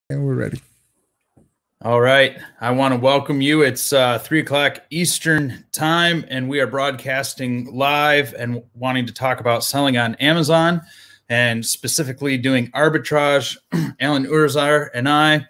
And we're ready. All right. I want to welcome you. It's 3 o'clock Eastern time, and we are broadcasting live and wanting to talk about selling on Amazon and specifically doing arbitrage. Alan Urzar and I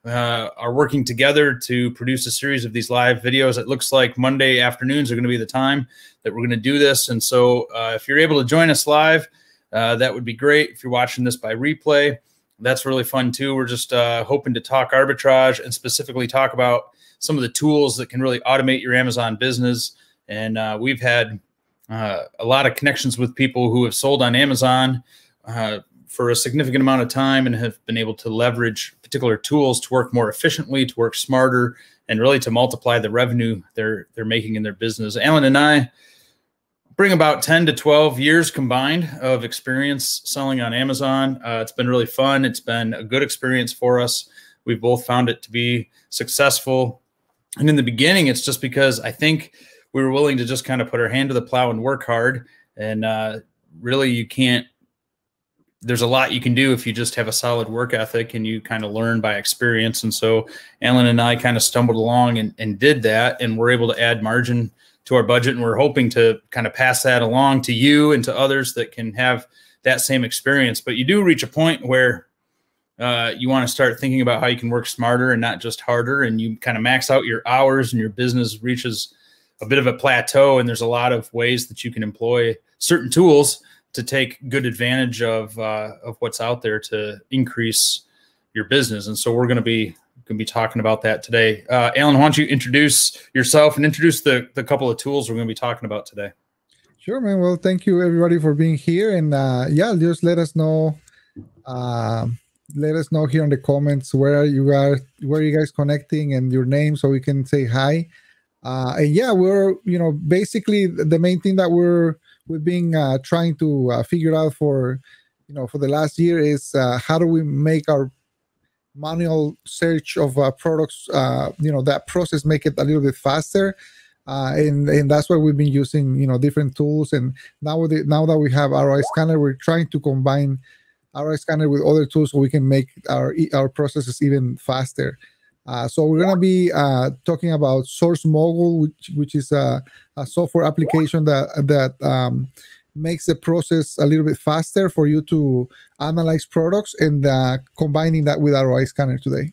are working together to produce a series of these live videos. It looks like Monday afternoons are going to be the time that we're going to do this. And so if you're able to join us live, that would be great. If you're watching this by replay, that's really fun too. We're just hoping to talk arbitrage and specifically talk about some of the tools that can really automate your Amazon business. And we've had a lot of connections with people who have sold on Amazon for a significant amount of time and have been able to leverage particular tools to work more efficiently, to work smarter, and really to multiply the revenue they're making in their business. Alan and I bring about 10 to 12 years combined of experience selling on Amazon. It's been really fun. It's been a good experience for us. We've both found it to be successful. And in the beginning, it's just because I think we were willing to just kind of put our hand to the plow and work hard. And really, you can't, there's a lot you can do if you just have a solid work ethic and you kind of learn by experience. And so Alan and I kind of stumbled along and did that, and we're able to add margin to our budget. And we're hoping to kind of pass that along to you and to others that can have that same experience. But you do reach a point where you want to start thinking about how you can work smarter and not just harder. And you kind of max out your hours and your business reaches a bit of a plateau. And there's a lot of ways that you can employ certain tools to take good advantage of what's out there to increase your business. And so we're going to be talking about that today. Alan, why don't you introduce yourself and introduce the couple of tools we're going to be talking about today? Sure, man. Well, thank you everybody for being here. And yeah, just let us know. Let us know here in the comments where you guys connecting and your name so we can say hi. And yeah, we're, basically the main thing that we've been trying to figure out for the last year is how do we make our manual search of products, that process, make it a little bit faster. And that's why we've been using, different tools. And now that we have ROI Scanner, we're trying to combine ROI Scanner with other tools so we can make our processes even faster. So we're going to be talking about Source Mogul, which is a software application that makes the process a little bit faster for you to analyze products, and combining that with ROI Scanner today.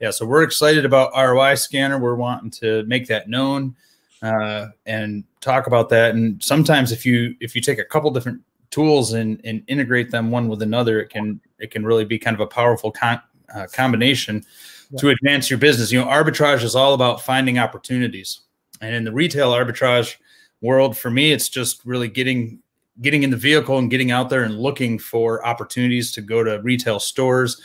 Yeah, so we're excited about ROI Scanner. We're wanting to make that known and talk about that. And sometimes if you take a couple different tools and integrate them one with another, it can really be kind of a powerful combination to advance your business. Arbitrage is all about finding opportunities. And in the retail arbitrage world, for me, it's just really getting in the vehicle and getting out there and looking for opportunities to go to retail stores,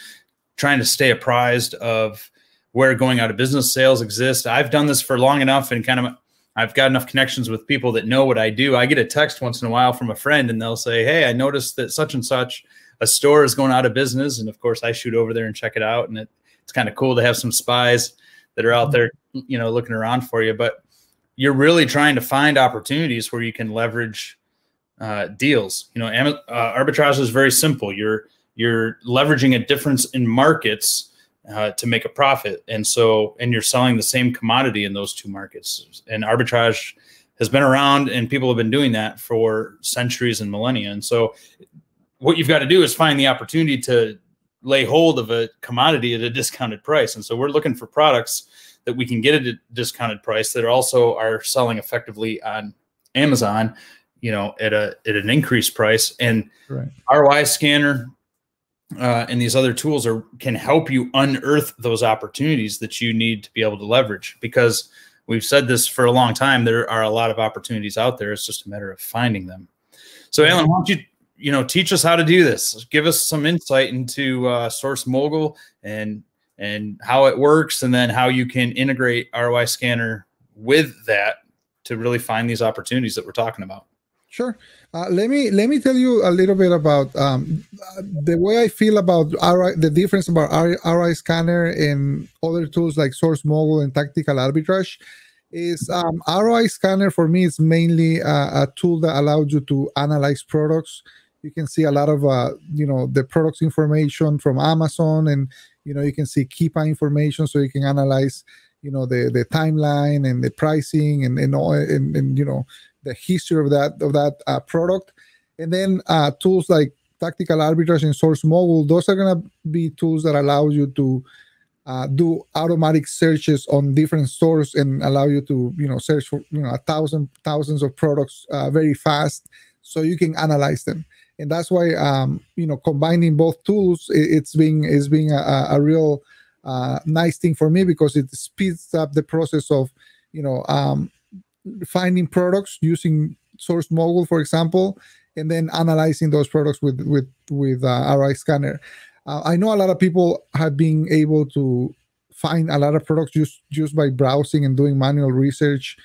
trying to stay apprised of where going out of business sales exist. I've done this for long enough, and I've got enough connections with people that know what I do. I get a text once in a while from a friend, and they'll say, "Hey, I noticed that such and such a store is going out of business." And of course, I shoot over there and check it out. And it's kind of cool to have some spies that are out there, looking around for you. But you're really trying to find opportunities where you can leverage deals. Arbitrage is very simple. You're leveraging a difference in markets to make a profit. And you're selling the same commodity in those two markets. And arbitrage has been around, and people have been doing that for centuries and millennia. And so what you've got to do is find the opportunity to lay hold of a commodity at a discounted price. And so we're looking for products that we can get at a discounted price that also are selling effectively on Amazon, at an increased price. And ROI Scanner and these other tools can help you unearth those opportunities that you need to be able to leverage, because we've said this for a long time. There are a lot of opportunities out there. It's just a matter of finding them. So Alan, why don't you teach us how to do this? Give us some insight into Source Mogul and how it works, and then how you can integrate ROI Scanner with that to really find these opportunities that we're talking about. Sure. Let me tell you a little bit about the way I feel about the difference about ROI Scanner and other tools like Source Mogul and Tactical Arbitrage. Is ROI Scanner for me is mainly a tool that allows you to analyze products. You can see a lot of the products information from Amazon, and You can see key information, so you can analyze the timeline and the pricing and all, and the history of that product. And then tools like tactical arbitrage and Source Mogul, those are going to be tools that allow you to do automatic searches on different stores and allow you to search for thousands of products very fast, so you can analyze them. And that's why combining both tools, it's being a real nice thing for me, because it speeds up the process of finding products using Source Mogul, for example, and then analyzing those products with ROI Scanner. I know a lot of people have been able to find a lot of products just by browsing and doing manual research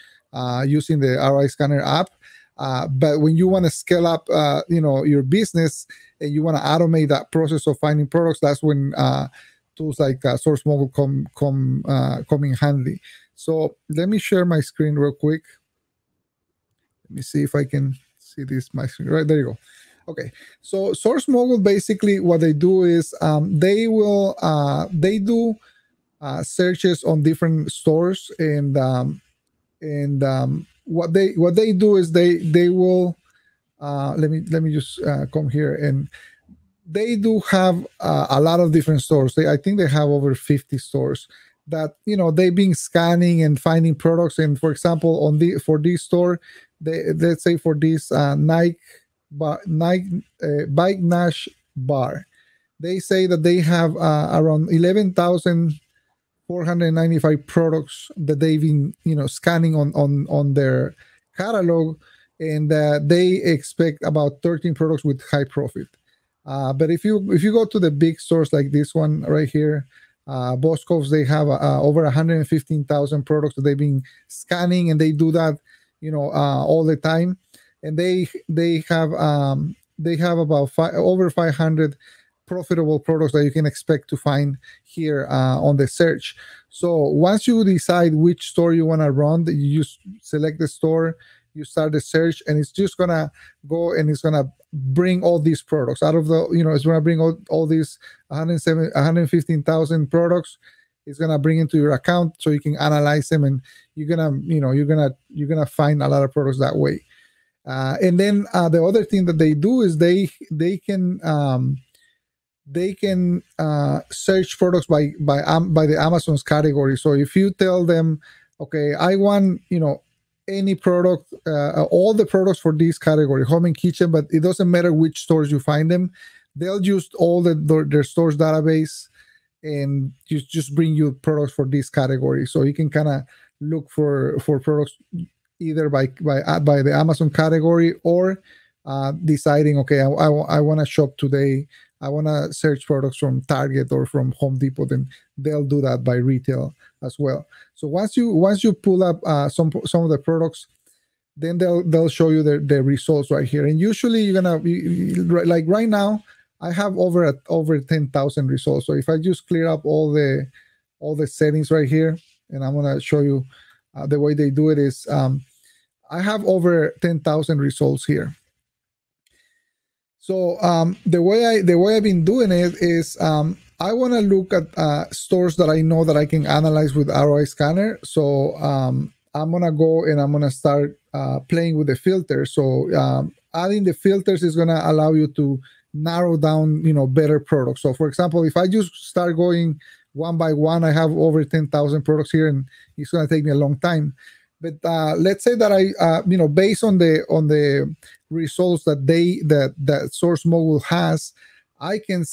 using the ROI Scanner app. But when you want to scale up, your business, and you want to automate that process of finding products, that's when tools like Source Mogul come in handy. So let me share my screen real quick. Let me see if I can see this. My screen, right there you go. Okay, so Source Mogul, basically what they do is they do searches on different stores, and what they do is they will let me just come here, and they do have a lot of different stores. I think they have over 50 stores that they've been scanning and finding products. And for example, for this store, let's say for this Nike Bike Nash bar, they say that they have around 11,495 products that they've been scanning on their catalog, and they expect about 13 products with high profit. But if you go to the big stores like this one right here, Boscov's, they have over 115,000 products that they've been scanning, and they do that all the time. And they have about over 500 profitable products that you can expect to find here on the search. So once you decide which store you want to run, you just select the store, you start the search, and it's just gonna go and it's gonna bring all these products out of the it's gonna bring all these 115,000 products. It's gonna bring into your account so you can analyze them, and you're gonna find a lot of products that way. And then the other thing that they do is they can search products by the Amazon's category. So if you tell them, okay, I want any product, all the products for this category, home and kitchen, but it doesn't matter which stores you find them, they'll use all their stores database and just bring you products for this category. So you can kind of look for products either by the Amazon category, or deciding, okay, I want to shop today, I want to search products from Target or from Home Depot, then they'll do that by retail as well. So once you pull up some of the products, then they'll show you the results right here. And usually you're gonna like right now, I have over 10,000 results. So if I just clear up all the settings right here, and I'm gonna show you the way they do it is I have over 10,000 results here. So the way I've been doing it is I want to look at stores that I know that I can analyze with ROI Scanner. So I'm gonna go and I'm gonna start playing with the filters. So adding the filters is gonna allow you to narrow down better products. So for example, if I just start going one by one, I have over 10,000 products here, and it's gonna take me a long time. But let's say that I, based on the results that Source Mogul has, I can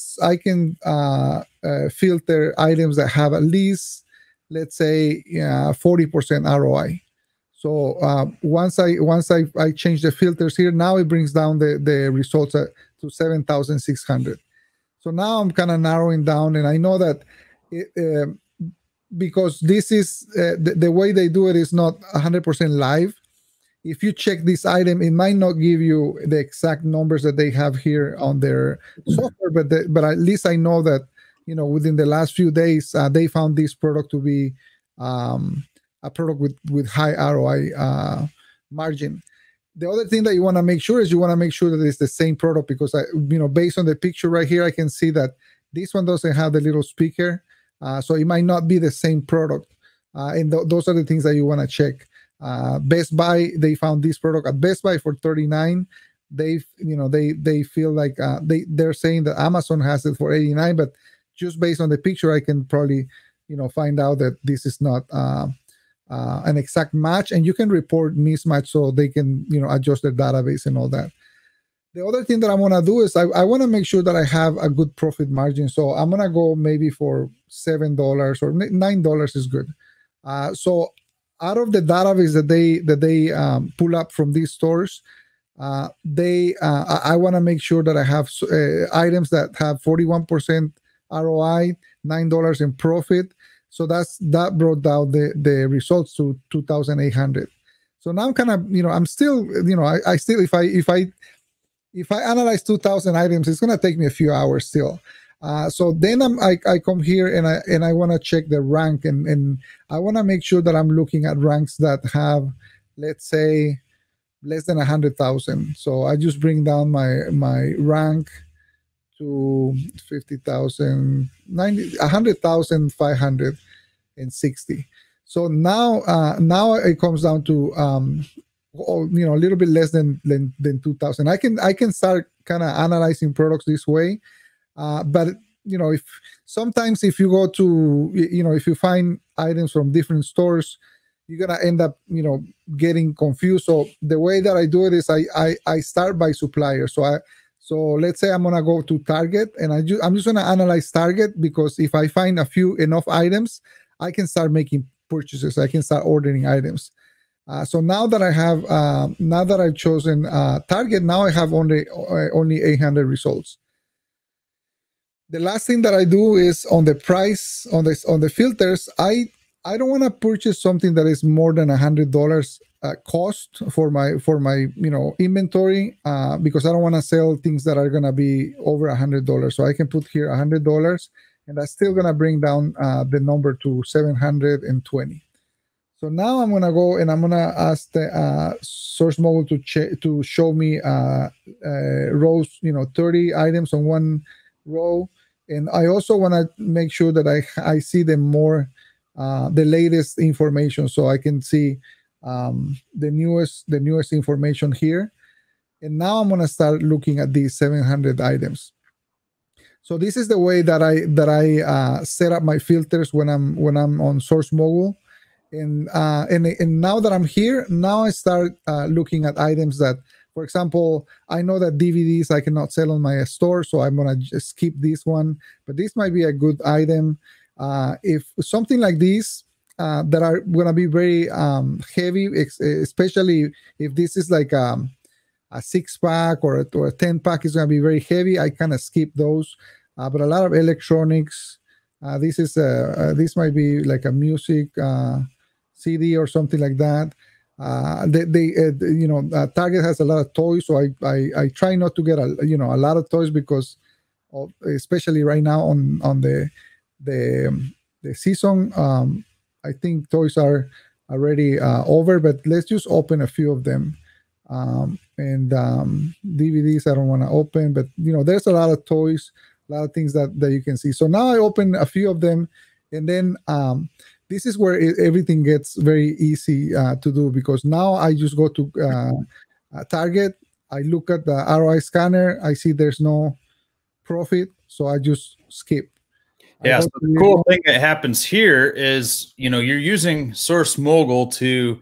filter items that have at least, let's say, 40% ROI. So once I change the filters here, now it brings down the results to 7,600. So now I'm kind of narrowing down, and I know that because this is the way they do it is not 100% live. If you check this item, it might not give you the exact numbers that they have here on their software, but at least I know that within the last few days they found this product to be a product with high ROI margin. The other thing that you want to make sure is that it's the same product, because based on the picture right here, I can see that This one doesn't have the little speaker, so it might not be the same product. And those are the things that you want to check. Best Buy, they found this product at Best Buy for $39. They feel like they're saying that Amazon has it for $89, but just based on the picture, I can probably find out that this is not an exact match, and you can report mismatch so they can adjust their database and all that. The other thing that I want to do is I want to make sure that I have a good profit margin. So I'm gonna go maybe for $7 or $9 is good. So out of the database that they pull up from these stores, I want to make sure that I have items that have 41% ROI, $9 in profit. So that brought down the results to 2,800. So now I'm kind of I'm still I still if I analyze 2,000 items, it's gonna take me a few hours still. So then I come here and I want to check the rank, and I want to make sure that I'm looking at ranks that have, let's say, less than 100,000. So I just bring down my rank to 50,000, 100,560. So now it comes down to a little bit less than 2,000. I can start kind of analyzing products this way. But if sometimes if you go to if you find items from different stores, you're gonna end up getting confused. So the way that I do it is I start by supplier. So let's say I'm gonna go to Target, and I'm just gonna analyze Target, because if I find enough items, I can start making purchases. I can start ordering items. So now that I've chosen Target, now I have only 800 results. The last thing that I do is on the price, on the filters, I don't want to purchase something that is more than $100 cost for my inventory, because I don't want to sell things that are gonna be over $100. So I can put here $100, and that's still gonna bring down the number to 720. So now I'm gonna go and I'm gonna ask the Source Mogul to show me rows, 30 items on one row. And I also want to make sure that I see the latest information, so I can see the newest information here. And now I'm going to start looking at these 700 items. So this is the way that I set up my filters when I'm on Source Mogul. And now that I'm here, now I start looking at items that, for example, I know that DVDs I cannot sell on my store, so I'm gonna just skip this one. But this might be a good item. If something like this that are gonna be very heavy, especially if this is like a 6-pack or a 10-pack is gonna be very heavy, I kind of skip those. But a lot of electronics. This might be like a music CD or something like that. Target has a lot of toys, so I try not to get a lot of toys, because especially right now on the season, I think toys are already over. But let's just open a few of them. And DVDs I don't want to open, but there's a lot of toys, a lot of things that you can see. So now I open a few of them, and then this is where everything gets very easy to do, because now I just go to Target, I look at the ROI scanner, I see there's no profit, so I just skip. Yeah, so the cool thing that happens here is, you're using Source Mogul to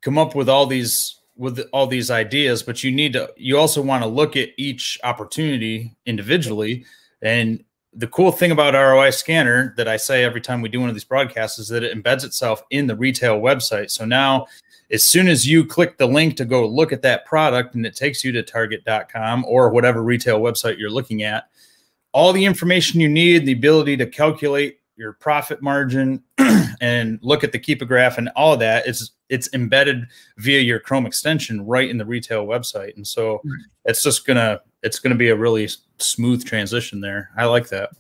come up with all these ideas, but you also want to look at each opportunity individually. And the cool thing about ROI Scanner that I say every time we do one of these broadcasts is that it embeds itself in the retail website. So now, as soon as you click the link to go look at that product and it takes you to Target.com or whatever retail website you're looking at, all the information you need, the ability to calculate your profit margin and look at the Keep a Graph and all of that, it's embedded via your Chrome extension right in the retail website. And so it's gonna be a really smooth transition there. I like that.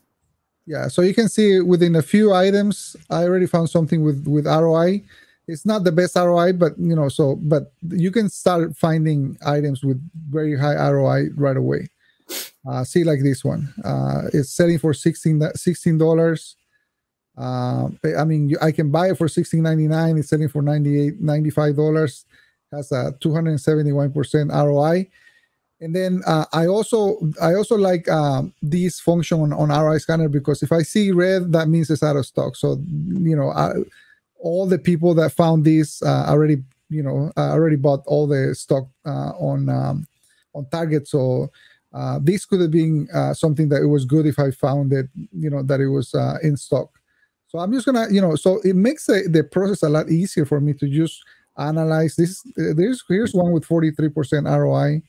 Yeah, so you can see within a few items, I already found something with ROI. It's not the best ROI, but but you can start finding items with very high ROI right away. See, like this one, it's selling for $16. I mean, I can buy it for $16.99. It's selling for $95. Has a 271% ROI. And then I also like this function on ROI Scanner, because if I see red, that means it's out of stock. So all the people that found this already bought all the stock on Target. So this could have been something that it was good if I found it, that it was in stock. So I'm just gonna, so it makes the process a lot easier for me to just analyze this. Here's one with 43% ROI,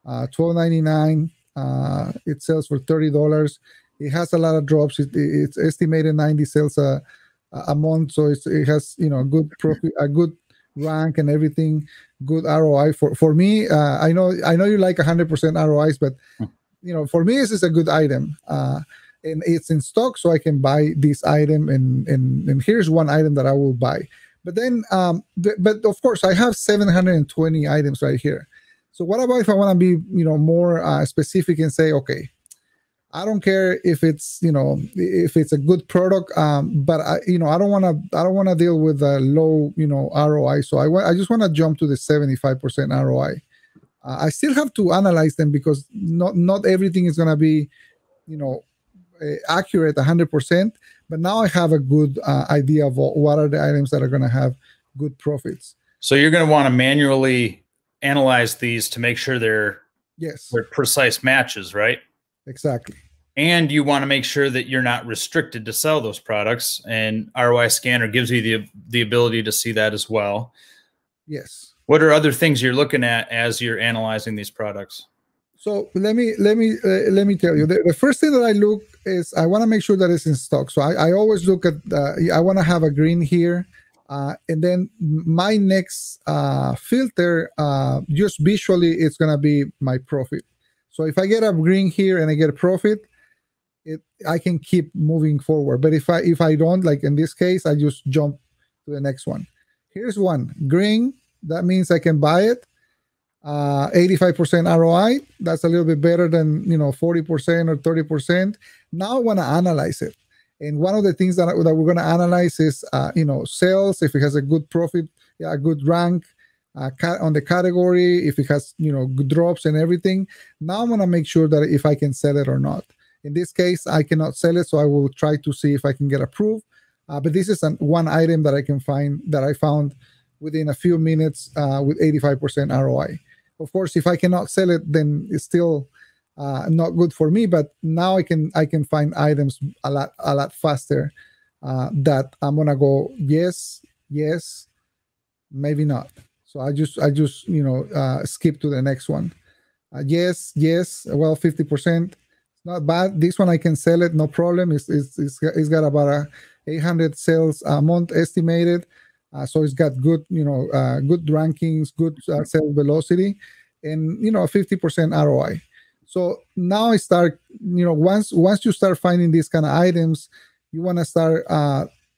$12.99. It sells for $30. It has a lot of drops. It's estimated 90 sales a month, so it has good profit, a good rank and everything, good ROI for me. I know you like 100% ROIs, but for me this is a good item. And it's in stock, so I can buy this item. And here's one item that I will buy. But then, but of course, I have 720 items right here. So what about if I want to be, more specific and say, okay, I don't care if it's, if it's a good product, but I don't want to deal with a low, ROI. So I just want to jump to the 75% ROI. I still have to analyze them, because not everything is going to be, accurate 100%, but now I have a good idea of what are the items that are going to have good profits. So you're going to want to manually analyze these to make sure they're precise matches, right? Exactly. And you want to make sure that you're not restricted to sell those products, and ROI Scanner gives you the ability to see that as well. Yes. What are other things you're looking at as you're analyzing these products? So let me tell you. The first thing that I look is I want to make sure that it's in stock. So I always look at I want to have a green here, and then my next filter, just visually, it's gonna be my profit. So if I get a green here and I get a profit, I can keep moving forward. But if I don't, like in this case, I just jump to the next one. Here's one green. That means I can buy it. 85% ROI. That's a little bit better than 40% or 30%. Now I want to analyze it, and one of the things that we're going to analyze is sales, if it has a good profit, a good rank on the category, if it has good drops and everything. Now I'm going to make sure that if I can sell it or not. In this case, I cannot sell it, so I will try to see if I can get approved. But this is one item that I found within a few minutes with 85% ROI. Of course, if I cannot sell it, then it's still not good for me. But now I can find items a lot faster that I'm gonna go yes, maybe not. So I just skip to the next one. Yes. Well, 50%. Not bad. This one I can sell it, no problem. It's got about 800 sales a month estimated. So it's got good, good rankings, good sales velocity, and 50% ROI. So now I start, once you start finding these kind of items, you want to start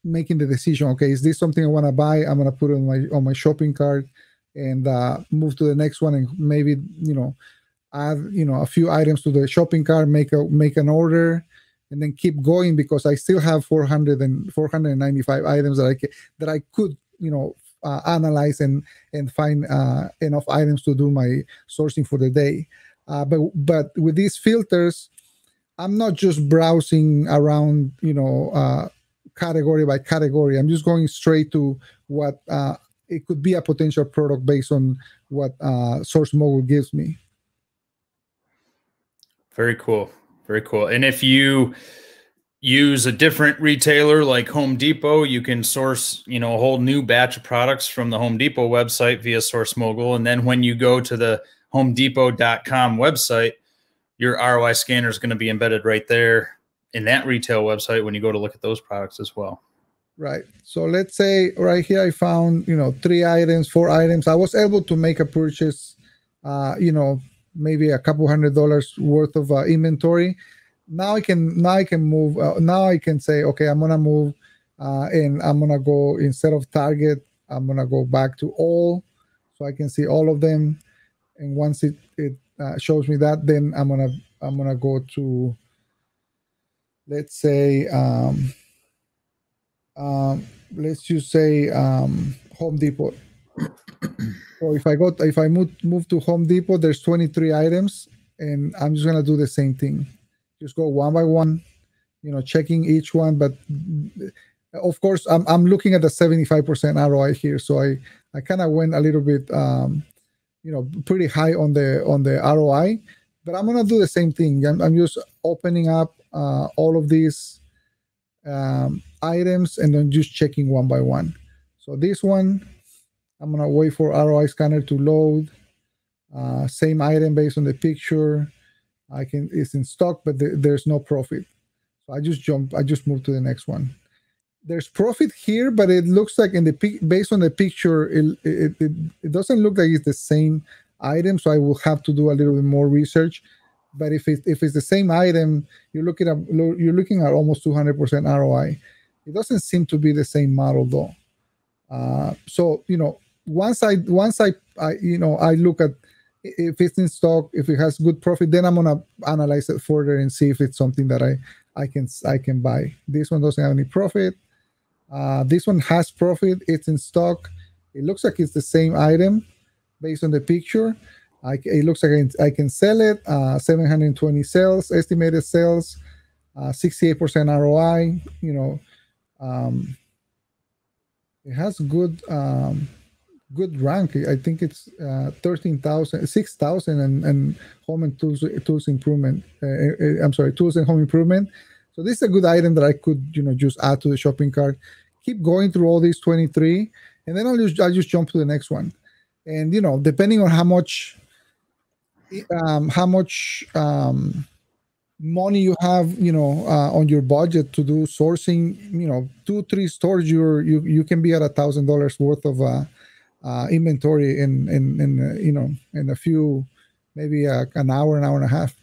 making the decision. Okay, is this something I want to buy? I'm going to put it on my shopping cart and move to the next one, and maybe add a few items to the shopping cart, make an order, and then keep going, because I still have 495 items that I could analyze and find enough items to do my sourcing for the day. But with these filters, I'm not just browsing around, category by category. I'm just going straight to what it could be a potential product based on what Source Mogul gives me. Very cool. Very cool. And if you use a different retailer like Home Depot, you can source, a whole new batch of products from the Home Depot website via Source Mogul. And then when you go to the homedepot.com website, your ROI scanner is going to be embedded right there in that retail website when you go to look at those products as well. Right. So let's say right here I found, 3 items, 4 items. I was able to make a purchase, maybe a couple $100 worth of inventory. Now I can move. Now I can say, okay, I'm gonna move, and I'm gonna go, instead of Target, I'm gonna go back to all, so I can see all of them. And once it shows me that, then I'm gonna I'm gonna go to, let's say, let's just say Home Depot. So if I move to Home Depot, there's 23 items, and I'm just gonna do the same thing. Just go one by one, checking each one. But of course, I'm looking at the 75% ROI here, so I kind of went a little bit, pretty high on the ROI. But I'm gonna do the same thing. I'm just opening up all of these items and then just checking one by one. So this one, I'm gonna wait for ROI Scanner to load. Same item based on the picture. It's in stock, but there's no profit. So I just moved to the next one. There's profit here, but it looks like based on the picture, it doesn't look like it's the same item. So I will have to do a little bit more research. But if it's the same item, you're looking at almost 200% ROI. It doesn't seem to be the same model though. So once I look at if it's in stock, if it has good profit, then I'm gonna analyze it further and see if it's something that I can buy. This one doesn't have any profit. This one has profit. It's in stock. It looks like it's the same item based on the picture. It looks like I can sell it. 720 sales, estimated sales, 68% ROI. It has good rank. I think it's 13,000, 6,000, and home and tools improvement. Tools and home improvement. So this is a good item that I could just add to the shopping cart. Keep going through all these 23, and then I'll just jump to the next one. And depending on how much money you have on your budget to do sourcing, 2-3 stores, you can be at $1,000 worth of inventory in a few, maybe an hour and a half.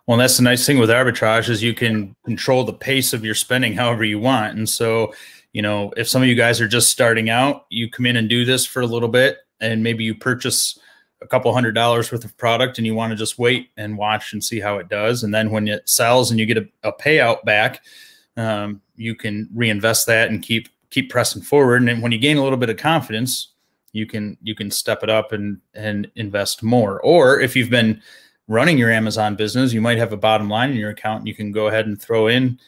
Well, that's the nice thing with arbitrage is you can control the pace of your spending however you want. And so, if some of you guys are just starting out, you come in and do this for a little bit, and maybe you purchase a couple $100 worth of product and you want to just wait and watch and see how it does. And then when it sells and you get a payout back, you can reinvest that and keep pressing forward. And then when you gain a little bit of confidence, you can step it up and invest more. Or if you've been running your Amazon business, you might have a bottom line in your account, and you can go ahead and throw in,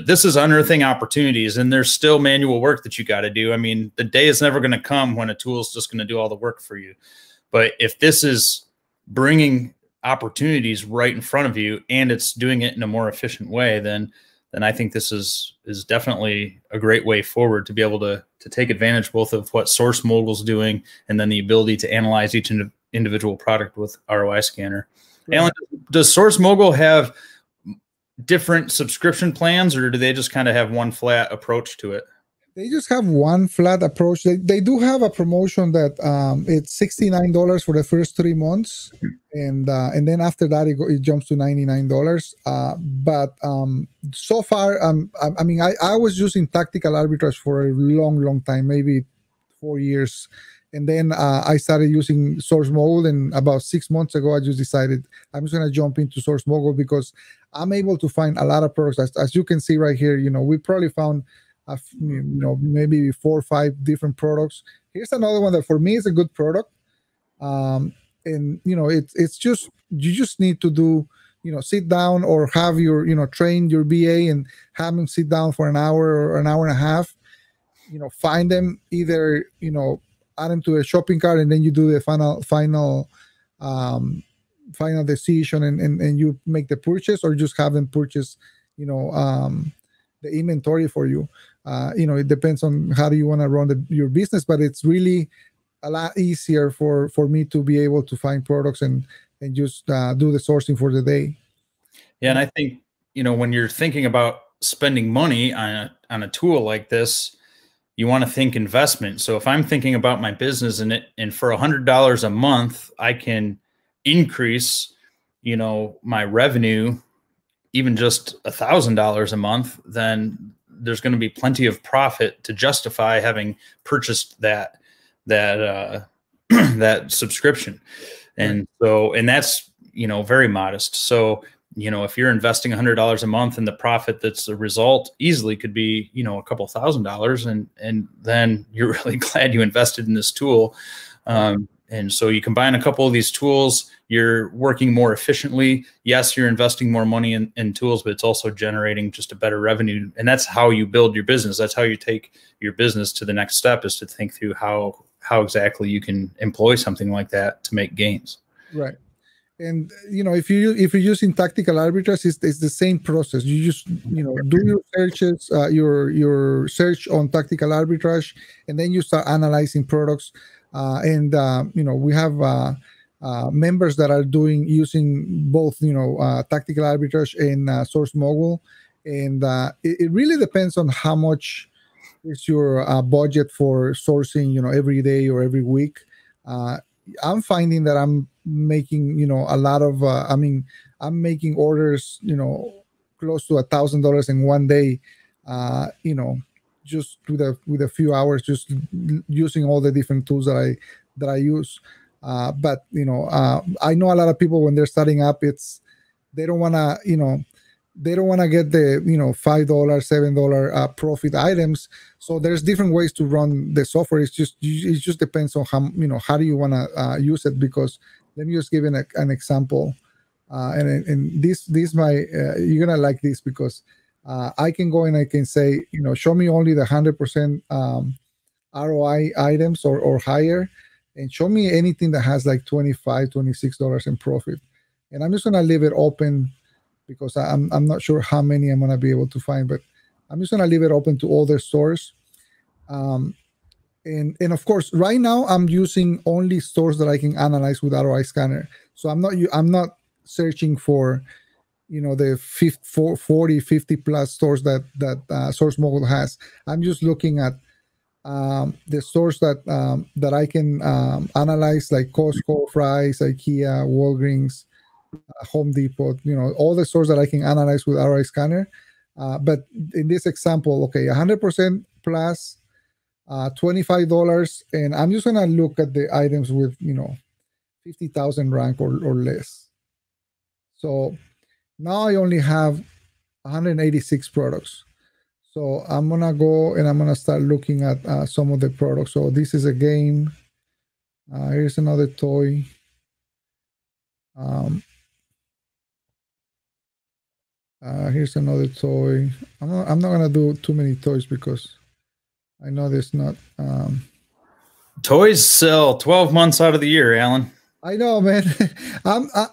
this is unearthing opportunities, and there's still manual work that you got to do. I mean, the day is never going to come when a tool is just going to do all the work for you. But if this is bringing opportunities right in front of you and it's doing it in a more efficient way, then I think this is definitely a great way forward to be able to take advantage both of what Source Mogul's doing and then the ability to analyze each individual product with ROI Scanner. Right. Alan, does Source Mogul have different subscription plans, or do they just kind of have one flat approach to it? They just have one flat approach. They do have a promotion that it's $69 for the first 3 months, and then after that it jumps to $99. But so far, I was using tactical arbitrage for a long time, maybe 4 years, and then I started using Source Mogul. And about 6 months ago, I just decided I'm just going to jump into Source Mogul because I'm able to find a lot of products. As you can see right here, we probably found maybe 4 or 5 different products. Here's another one that for me is a good product. And it's just, you just need to do, sit down or have your, train your BA and have them sit down for an hour or an hour and a half, find them, either, add them to a shopping cart, and then you do the final decision and you make the purchase, or just have them purchase, the inventory for you. It depends on how do you want to run your business, but it's really a lot easier for me to be able to find products and just do the sourcing for the day. Yeah, and I think when you're thinking about spending money on a tool like this, you want to think investment. So if I'm thinking about my business and for $100 a month, I can increase, my revenue, even just $1,000 a month, then there's going to be plenty of profit to justify having purchased that that subscription. And so, and that's, very modest. So you know, if you're investing $100 a month, and the profit that's a result easily could be, you know, a couple $1,000s, and then you're really glad you invested in this tool. And so you combine a couple of these tools, you're working more efficiently. Yes, you're investing more money in tools, but it's also generating just a better revenue. And that's how you build your business. That's how you take your business to the next step, is to think through how exactly you can employ something like that to make gains. Right. And you know, if you're using tactical arbitrage, it's the same process. You just, you know, do your searches, your search on tactical arbitrage, and then you start analyzing products. You know, we have members that are using both, you know, tactical arbitrage and Source Mogul, and it really depends on how much is your budget for sourcing, you know, every day or every week. I'm finding that I'm making, you know, a lot of I mean, I'm making orders, you know, close to $1,000 in one day, you know, just with a few hours, just using all the different tools that I use. But you know, I know a lot of people, when they're starting up, they don't want to, you know, they don't want to get the, you know, $5, $7 profit items. So there's different ways to run the software. It just depends on how, you know, how do you want to use it. Because let me just give an example, and this my you're gonna like this, because I can go and I can say, you know, show me only the 100% ROI items or higher, and show me anything that has like $25, $26 in profit, and I'm just gonna leave it open, because I'm not sure how many I'm gonna be able to find, but I'm just gonna leave it open to all their stores. And of course, right now I'm using only stores that I can analyze with ROI Scanner. So I'm not searching for, you know, the 40, 50 plus stores that Source Mogul has. I'm just looking at the stores that I can analyze, like Costco, Fry's, IKEA, Walgreens, Home Depot, you know, all the stores that I can analyze with ROI Scanner. But in this example, okay, 100% plus, $25, and I'm just gonna look at the items with, you know, 50,000 rank or less. So now I only have 186 products. So I'm gonna go and I'm gonna start looking at some of the products. So this is a game. Here's another toy. Here's another toy. I'm not gonna do too many toys, because I know there's not. Toys sell 12 months out of the year, Alan. I know, man.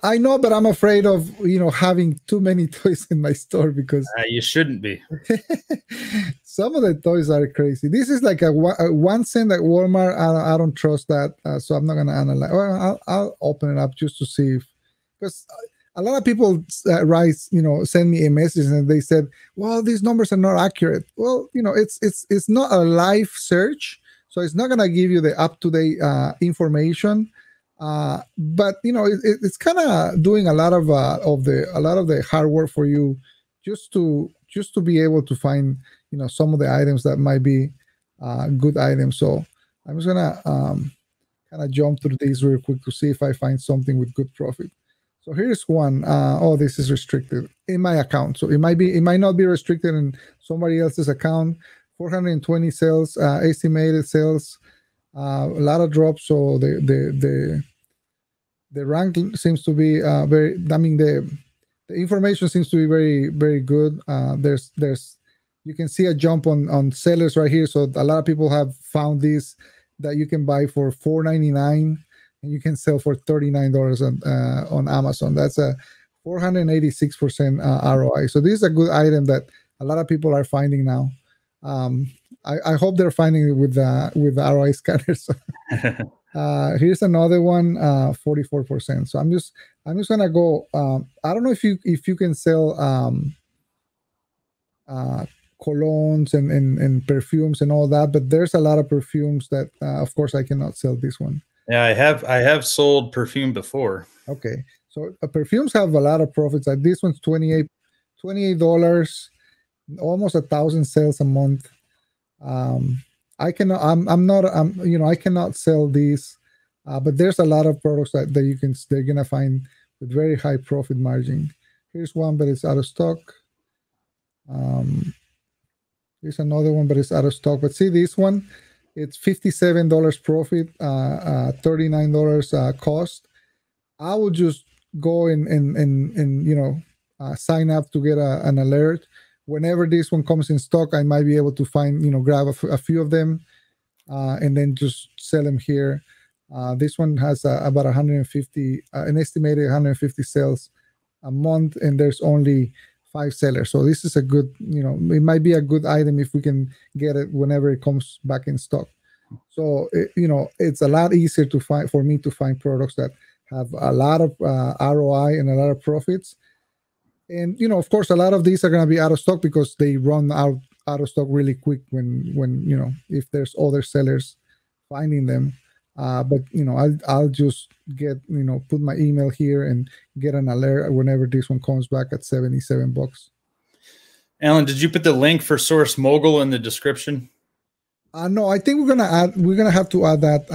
I know, but I'm afraid of, you know, having too many toys in my store, because you shouldn't be. Some of the toys are crazy. This is like a 1 cent at Walmart. I don't trust that, so I'm not gonna analyze. Well, I'll open it up just to see because a lot of people send me a message and they said, well, these numbers are not accurate. Well, you know, it's not a live search, so it's not going to give you the up-to-date information. But you know, it's kind of doing a lot of the hard work for you, just to be able to find, you know, some of the items that might be good items. So I'm just gonna kind of jump through these real quick to see if I find something with good profit. So here's one. Oh, this is restricted in my account. So it might not be restricted in somebody else's account. 420 sales, estimated sales, a lot of drops. So the rank seems to be very. I mean, the information seems to be very, very good. There's you can see a jump on sellers right here. So a lot of people have found this that you can buy for $4.99. And you can sell for $39 on Amazon. That's a 486% ROI. So this is a good item that a lot of people are finding now. I hope they're finding it with the ROI scanners. Here's another one, 44%. So I'm just gonna go. I don't know if you can sell colognes and perfumes and all that, but there's a lot of perfumes that, of course, I cannot sell this one. Yeah, I have sold perfume before. Okay, so perfumes have a lot of profits. Like this one's $28, almost 1,000 sales a month. I cannot. I cannot sell these, but there's a lot of products that they're gonna find with very high profit margin. Here's one, but it's out of stock. Here's another one, but it's out of stock. But see this one, it's $57 profit, $39 cost. I would just go and you know, sign up to get an alert. Whenever this one comes in stock, I might be able to find, you know, grab a few of them and then just sell them here. This one has about 150, an estimated 150 sales a month, and there's only 5 sellers. So this is a good, you know, it might be a good item if we can get it whenever it comes back in stock. So, you know, it's a lot easier to find, for me to find products that have a lot of ROI and a lot of profits. And, you know, of course, a lot of these are going to be out of stock because they run out of stock really quick when, you know, if there's other sellers finding them. But, you know, I'll just get, you know, put my email here and get an alert whenever this one comes back at $77. Alan, did you put the link for Source Mogul in the description? No, I think we're gonna have to add that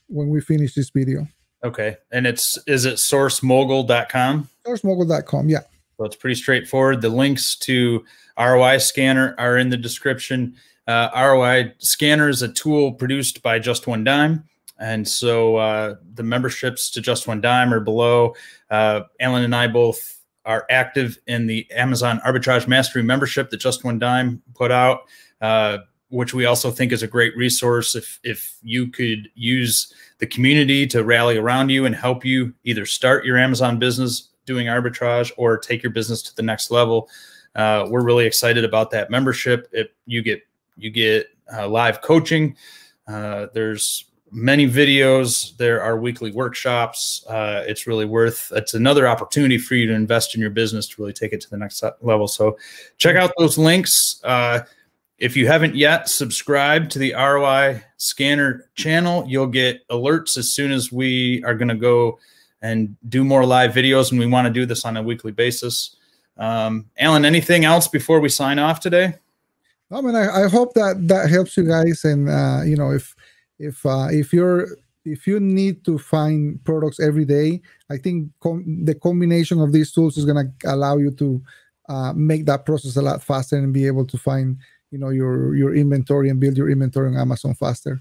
when we finish this video. Okay. And is it sourcemogul.com? Sourcemogul.com, yeah. So it's pretty straightforward. The links to ROI Scanner are in the description. ROI Scanner is a tool produced by Just One Dime. And so the memberships to Just One Dime are below. Alan and I both are active in the Amazon Arbitrage Mastery membership that Just One Dime put out, which we also think is a great resource if you could use the community to rally around you and help you either start your Amazon business doing arbitrage or take your business to the next level. We're really excited about that membership. You get live coaching. There's many videos. There are weekly workshops. It's another opportunity for you to invest in your business to really take it to the next level. So check out those links. If you haven't yet subscribed to the ROI Scanner channel, you'll get alerts as soon as we are going to go and do more live videos, and we want to do this on a weekly basis. Alan, anything else before we sign off today? I mean, I hope that helps you guys. And you know, if you need to find products every day, I think the combination of these tools is going to allow you to make that process a lot faster and be able to find, you know, your inventory and build your inventory on Amazon faster.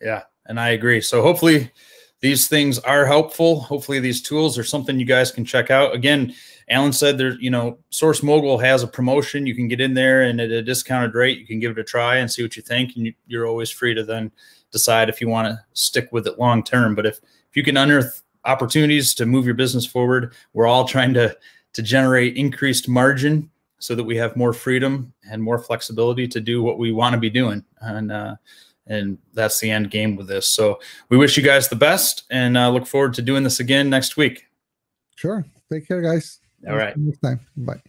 Yeah, and I agree. So hopefully these things are helpful. Hopefully these tools are something you guys can check out. Again, Alan said there's, you know, Source Mogul has a promotion. You can get in there and at a discounted rate, you can give it a try and see what you think. And you're always free to then decide if you want to stick with it long term. But if you can unearth opportunities to move your business forward, we're all trying to generate increased margin so that we have more freedom and more flexibility to do what we want to be doing. And that's the end game with this. So we wish you guys the best and look forward to doing this again next week. Sure. Take care, guys. All right. Next time. Bye.